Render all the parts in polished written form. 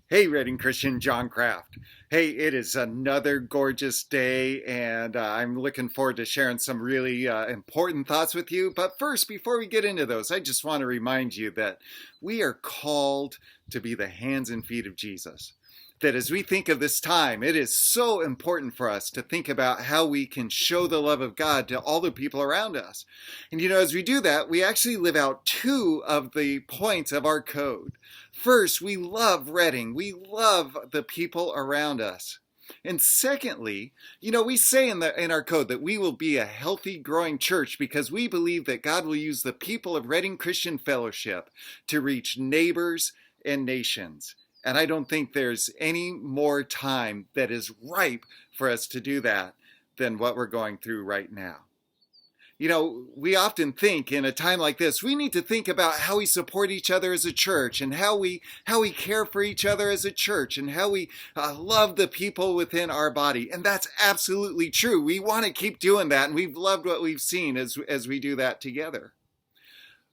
Hey, Reading Christian, John Kraft. Hey, it is another gorgeous day, and I'm looking forward to sharing some really important thoughts with you. But first, before we get into those, I just want to remind you that we are called to be the hands and feet of Jesus. That as we think of this time, it is so important for us to think about how we can show the love of God to all the people around us. And as we do that, we actually live out two of the points of our code. First, we love Reading. We love the people around us. And secondly, we say in our code that we will be a healthy, growing church because we believe that God will use the people of Reading Christian Fellowship to reach neighbors and nations. And I don't think there's any more time that is ripe for us to do that than what we're going through right now. We often think in a time like this, we need to think about how we support each other as a church and how we care for each other as a church and how we love the people within our body. And that's absolutely true. We want to keep doing that, and we've loved what we've seen as we do that together.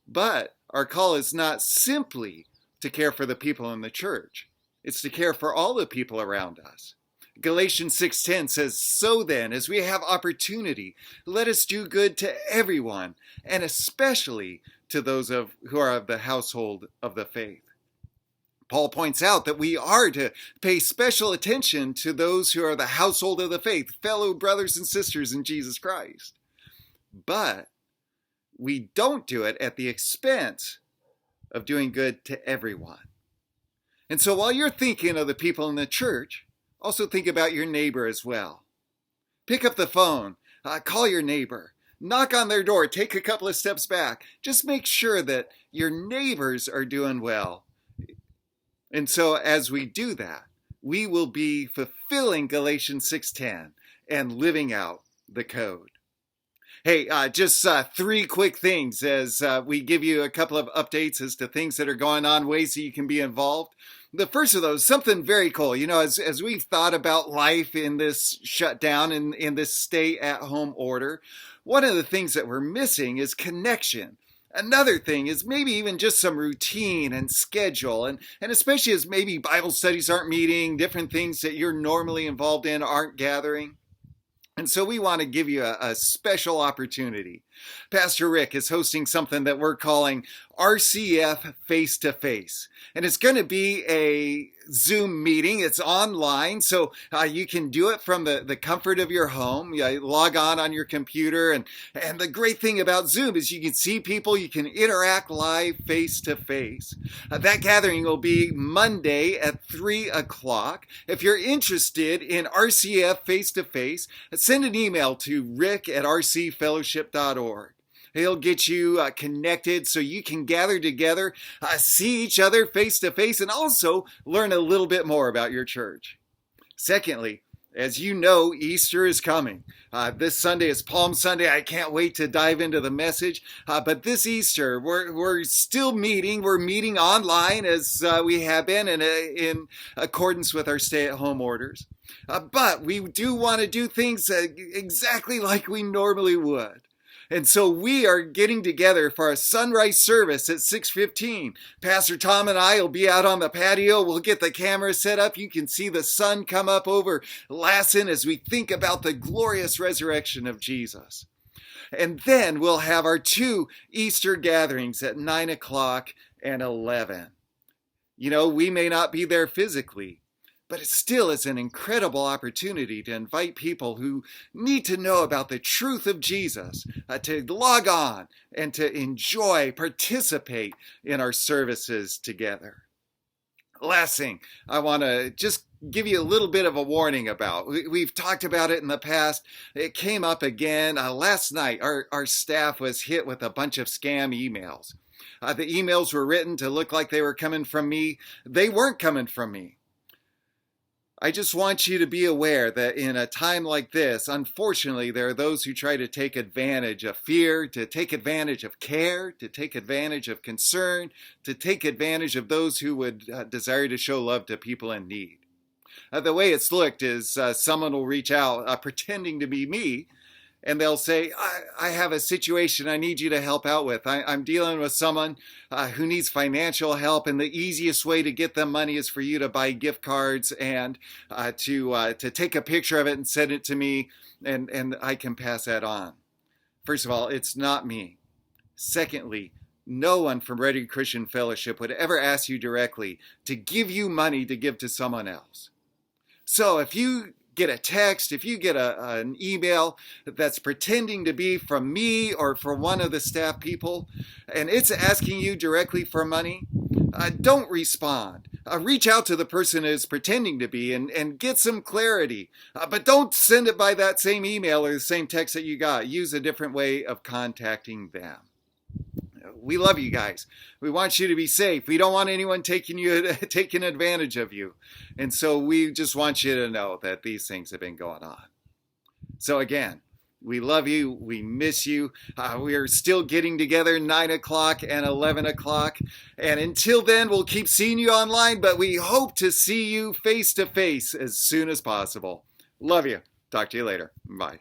But our call is not simply to care for the people in the church. It's to care for all the people around us. Galatians 6:10 says, "So then, as we have opportunity, let us do good to everyone, and especially to those who are of the household of the faith." Paul points out that we are to pay special attention to those who are the household of the faith, fellow brothers and sisters in Jesus Christ. But we don't do it at the expense of doing good to everyone. And so while you're thinking of the people in the church, also think about your neighbor as well. Pick up the phone, call your neighbor, knock on their door, take a couple of steps back. Just make sure that your neighbors are doing well. And so as we do that, we will be fulfilling Galatians 6:10 and living out the code. Hey, just three quick things as we give you a couple of updates as to things that are going on, ways that you can be involved. The first of those, something very cool. As we've thought about life in this shutdown and in this stay-at-home order, one of the things that we're missing is connection. Another thing is maybe even just some routine and schedule, and especially as maybe Bible studies aren't meeting, different things that you're normally involved in aren't gathering. And so we want to give you a special opportunity. Pastor Rick is hosting something that we're calling RCF Face to Face. And it's going to be a Zoom meeting. It's online, so you can do it from the comfort of your home. You log on your computer. And the great thing about Zoom is you can see people, you can interact live face to face. That gathering will be Monday at 3 o'clock. If you're interested in RCF Face to Face, send an email to rick@rcfellowship.org. He'll get you connected so you can gather together, see each other face to face, and also learn a little bit more about your church. Secondly, as you know, Easter is coming. This Sunday is Palm Sunday. I can't wait to dive into the message. But this Easter, we're still meeting. We're meeting online as we have been in accordance with our stay-at-home orders. But we do want to do things exactly like we normally would. And so we are getting together for a sunrise service at 6:15. Pastor Tom and I will be out on the patio. We'll get the camera set up. You can see the sun come up over Lassen as we think about the glorious resurrection of Jesus. And then we'll have our two Easter gatherings at 9 o'clock and 11. We may not be there physically, but it still is an incredible opportunity to invite people who need to know about the truth of Jesus to log on and to enjoy, participate in our services together. Last thing I want to just give you a little bit of a warning about. We've talked about it in the past. It came up again. Last night, our staff was hit with a bunch of scam emails. The emails were written to look like they were coming from me. They weren't coming from me. I just want you to be aware that in a time like this, unfortunately, there are those who try to take advantage of fear, to take advantage of care, to take advantage of concern, to take advantage of those who would desire to show love to people in need. The way it's looked is someone will reach out pretending to be me and they'll say, I have a situation I need you to help out with. I'm dealing with someone who needs financial help, and the easiest way to get them money is for you to buy gift cards and to take a picture of it and send it to me, and I can pass that on. First of all, it's not me. Secondly, no one from Ready Christian Fellowship would ever ask you directly to give you money to give to someone else. So if you get a text, if you get an email that's pretending to be from me or from one of the staff people, and it's asking you directly for money, don't respond. Reach out to the person it's pretending to be and get some clarity. But don't send it by that same email or the same text that you got. Use a different way of contacting them. We love you guys. We want you to be safe. We don't want anyone taking advantage of you. And so we just want you to know that these things have been going on. So again, we love you. We miss you. We are still getting together 9 o'clock and 11 o'clock. And until then, we'll keep seeing you online, but we hope to see you face to face as soon as possible. Love you. Talk to you later. Bye.